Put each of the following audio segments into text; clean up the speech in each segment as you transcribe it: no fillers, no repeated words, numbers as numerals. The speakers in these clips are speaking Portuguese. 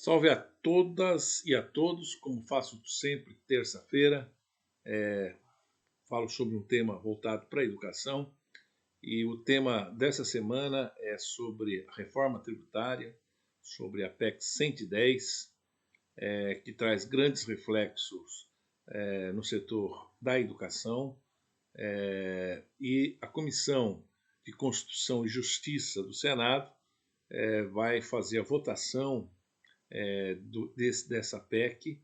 Salve a todas e a todos, como faço sempre, terça-feira, falo sobre um tema voltado para a educação e o tema dessa semana é sobre a reforma tributária, sobre a PEC 110, que traz grandes reflexos no setor da educação, e a Comissão de Constituição e Justiça do Senado vai fazer a votação dessa PEC,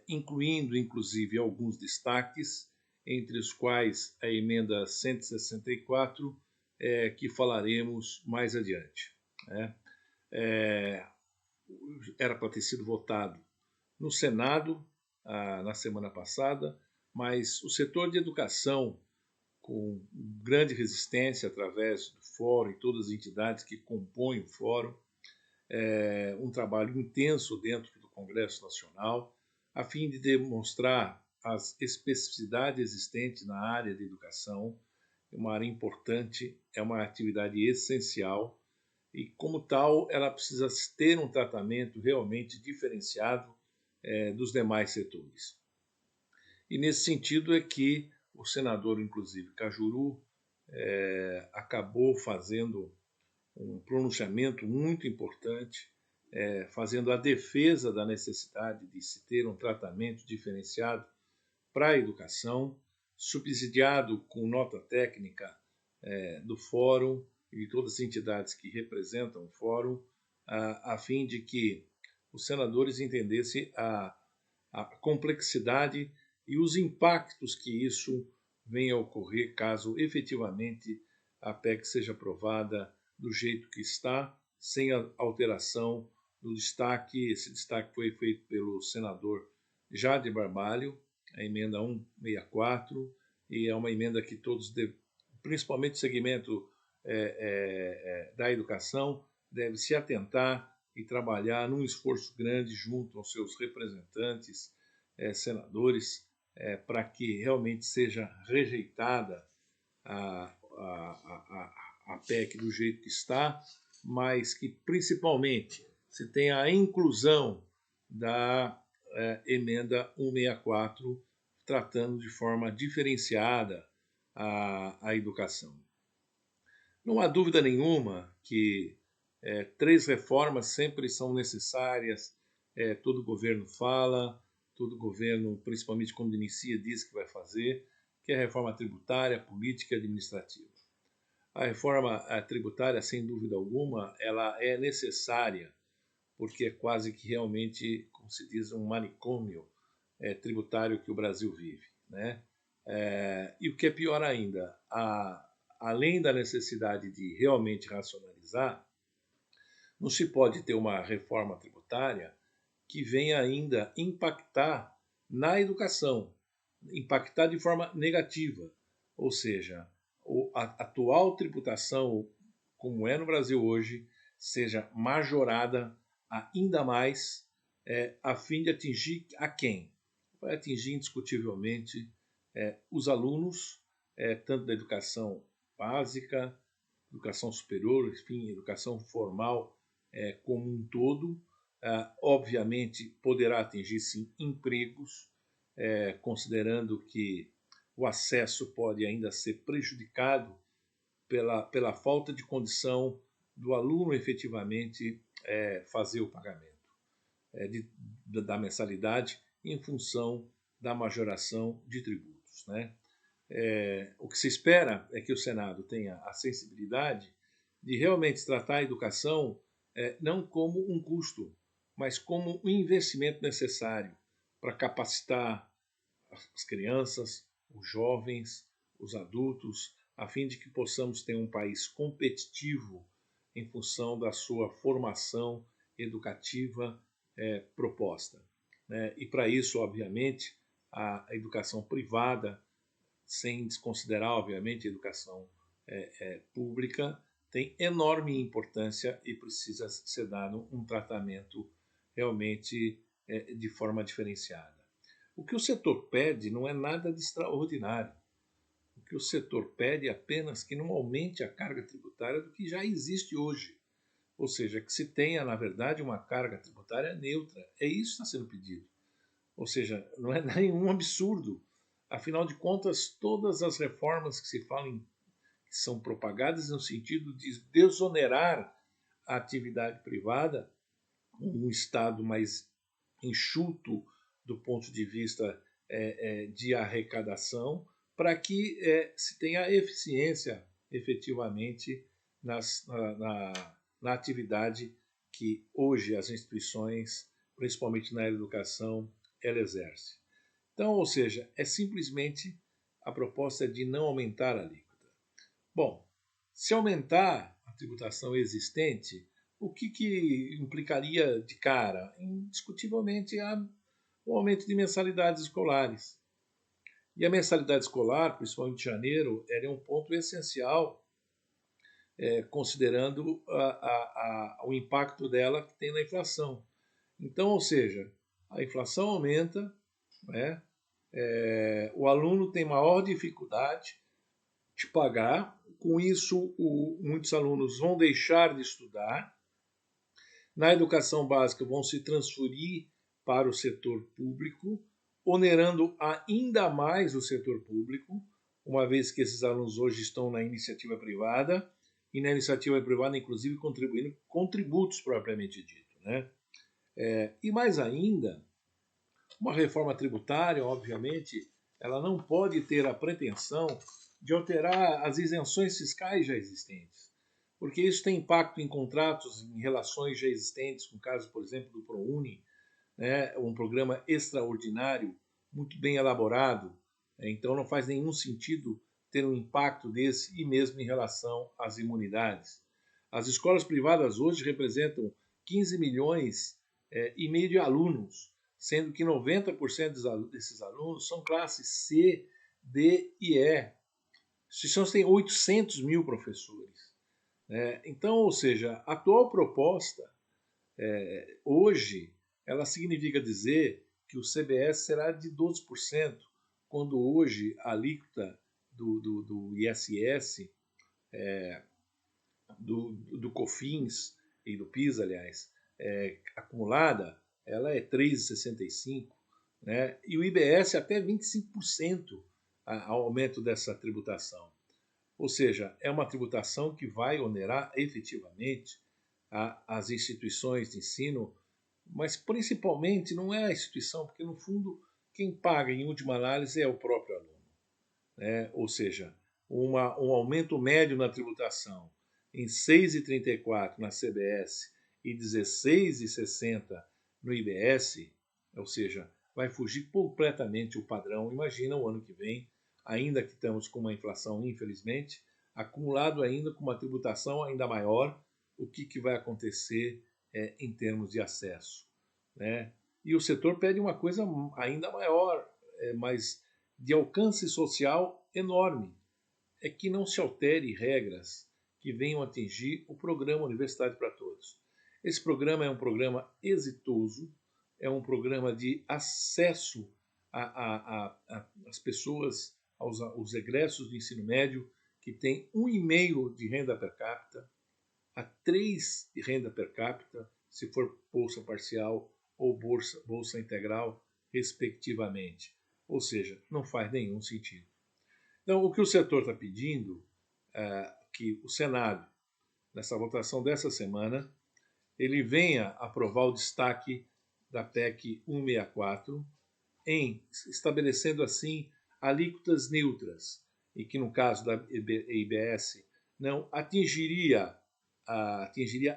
incluindo inclusive alguns destaques, entre os quais a emenda 164, que falaremos mais adiante. Né? Era para ter sido votado no Senado na semana passada, mas o setor de educação, com grande resistência através do Fórum e todas as entidades que compõem o Fórum, um trabalho intenso dentro do Congresso Nacional, a fim de demonstrar as especificidades existentes na área de educação. É uma área importante, é uma atividade essencial e, como tal, ela precisa ter um tratamento realmente diferenciado dos demais setores. E nesse sentido é que o senador, inclusive, Cajuru, acabou fazendo um pronunciamento muito importante, fazendo a defesa da necessidade de se ter um tratamento diferenciado para a educação, subsidiado com nota técnica do Fórum e de todas as entidades que representam o Fórum, a fim de que os senadores entendessem a complexidade e os impactos que isso venha a ocorrer caso efetivamente a PEC seja aprovada do jeito que está, sem a alteração do destaque. Esse destaque foi feito pelo senador Jader Barbalho, a emenda 164, e é uma emenda que todos, principalmente o segmento da educação, deve se atentar e trabalhar num esforço grande junto aos seus representantes, senadores, para que realmente seja rejeitada a PEC do jeito que está, mas que principalmente se tenha a inclusão da emenda 164, tratando de forma diferenciada a educação. Não há dúvida nenhuma que 3 reformas sempre são necessárias, todo governo fala, todo governo, principalmente quando inicia, diz que vai fazer, que é a reforma tributária, política e administrativa. A reforma tributária, sem dúvida alguma, ela é necessária, porque é quase que realmente, como se diz, um manicômio tributário que o Brasil vive. Né? E o que é pior ainda, além da necessidade de realmente racionalizar, não se pode ter uma reforma tributária que venha ainda impactar na educação, impactar de forma negativa, ou seja, a atual tributação, como é no Brasil hoje, seja majorada ainda mais, a fim de atingir a quem? Vai atingir indiscutivelmente os alunos, tanto da educação básica, educação superior, enfim, educação formal como um todo. Obviamente, poderá atingir, sim, empregos, considerando que o acesso pode ainda ser prejudicado pela falta de condição do aluno efetivamente fazer o pagamento da mensalidade em função da majoração de tributos. Né? O que se espera é que o Senado tenha a sensibilidade de realmente tratar a educação não como um custo, mas como um investimento necessário para capacitar as crianças, os jovens, os adultos, a fim de que possamos ter um país competitivo em função da sua formação educativa proposta. Né? E para isso, obviamente, a educação privada, sem desconsiderar, obviamente, a educação pública, tem enorme importância e precisa ser dado um tratamento realmente de forma diferenciada. O que o setor pede não é nada de extraordinário. O que o setor pede é apenas que não aumente a carga tributária do que já existe hoje. ou seja, que se tenha, na verdade, uma carga tributária neutra. É isso que está sendo pedido. Ou seja, não é nenhum absurdo. Afinal de contas, todas as reformas que se falam, que são propagadas no sentido de desonerar a atividade privada, um Estado mais enxuto do ponto de vista de arrecadação, para que se tenha eficiência efetivamente na atividade que hoje as instituições, principalmente na educação, ela exerce. Então, ou seja, é simplesmente a proposta de não aumentar a alíquota. Bom, se aumentar a tributação existente, o que implicaria de cara? Indiscutivelmente, o aumento de mensalidades escolares. E a mensalidade escolar, principalmente em janeiro, é um ponto essencial, considerando o impacto dela que tem na inflação. Então, ou seja, a inflação aumenta, né? O aluno tem maior dificuldade de pagar, com isso muitos alunos vão deixar de estudar, na educação básica vão se transferir para o setor público, onerando ainda mais o setor público, uma vez que esses alunos hoje estão na iniciativa privada, e na iniciativa privada, inclusive, contribuindo com tributos propriamente dito. Né? E mais ainda, uma reforma tributária, obviamente, ela não pode ter a pretensão de alterar as isenções fiscais já existentes, porque isso tem impacto em contratos, em relações já existentes, no caso, por exemplo, do ProUni, né, um programa extraordinário, muito bem elaborado, então não faz nenhum sentido ter um impacto desse, e mesmo em relação às imunidades. As escolas privadas hoje representam 15 milhões e meio de alunos, sendo que 90% desses alunos são classes C, D e E. A instituição tem 800 mil professores. Então, ou seja, a atual proposta, hoje, ela significa dizer que o CBS será de 12%, quando hoje a alíquota do ISS, do COFINS e do PIS, aliás, acumulada, ela é 3,65%, né? E o IBS até 25% ao aumento dessa tributação. Ou seja, é uma tributação que vai onerar efetivamente as instituições de ensino, mas principalmente não é a instituição, porque no fundo quem paga em última análise é o próprio aluno. Né? Ou seja, um aumento médio na tributação em 6,34 na CBS e 16,60 no IBS, ou seja, vai fugir completamente o padrão. Imagina o ano que vem, ainda que estamos com uma inflação, infelizmente, acumulado ainda com uma tributação ainda maior, o que vai acontecer em termos de acesso. Né? E o setor pede uma coisa ainda maior, mas de alcance social enorme, é que não se altere regras que venham atingir o programa Universidade para Todos. Esse programa é um programa exitoso, é um programa de acesso às pessoas, aos egressos do ensino médio, que tem 1,5 de renda per capita, a 3 de renda per capita, se for bolsa parcial ou bolsa integral, respectivamente. Ou seja, não faz nenhum sentido. Então, o que o setor está pedindo é que o Senado, nessa votação dessa semana, ele venha aprovar o destaque da PEC 164, estabelecendo assim alíquotas neutras, e que no caso da IBS não atingiria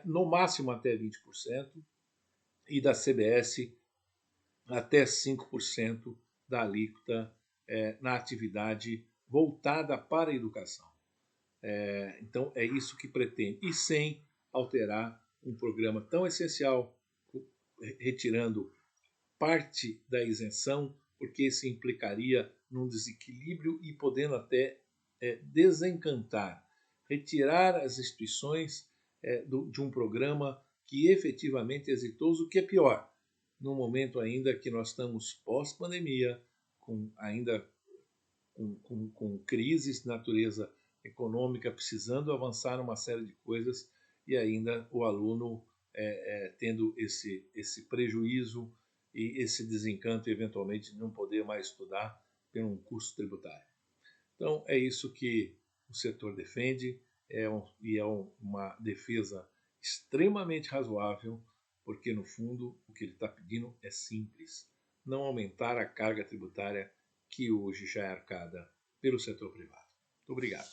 no máximo até 20%, e da CBS até 5% da alíquota na atividade voltada para a educação. Então, é isso que pretende, e sem alterar um programa tão essencial, retirando parte da isenção, porque isso implicaria num desequilíbrio e podendo até desencantar, retirar as instituições de um programa que efetivamente é exitoso, o que é pior, no momento ainda que nós estamos pós-pandemia, com crises de natureza econômica, precisando avançar uma série de coisas, e ainda o aluno tendo esse prejuízo e esse desencanto, eventualmente, de não poder mais estudar por um custo tributário. Então, é isso que o setor defende, uma defesa extremamente razoável, porque, no fundo, o que ele está pedindo é simples: não aumentar a carga tributária que hoje já é arcada pelo setor privado. Muito obrigado.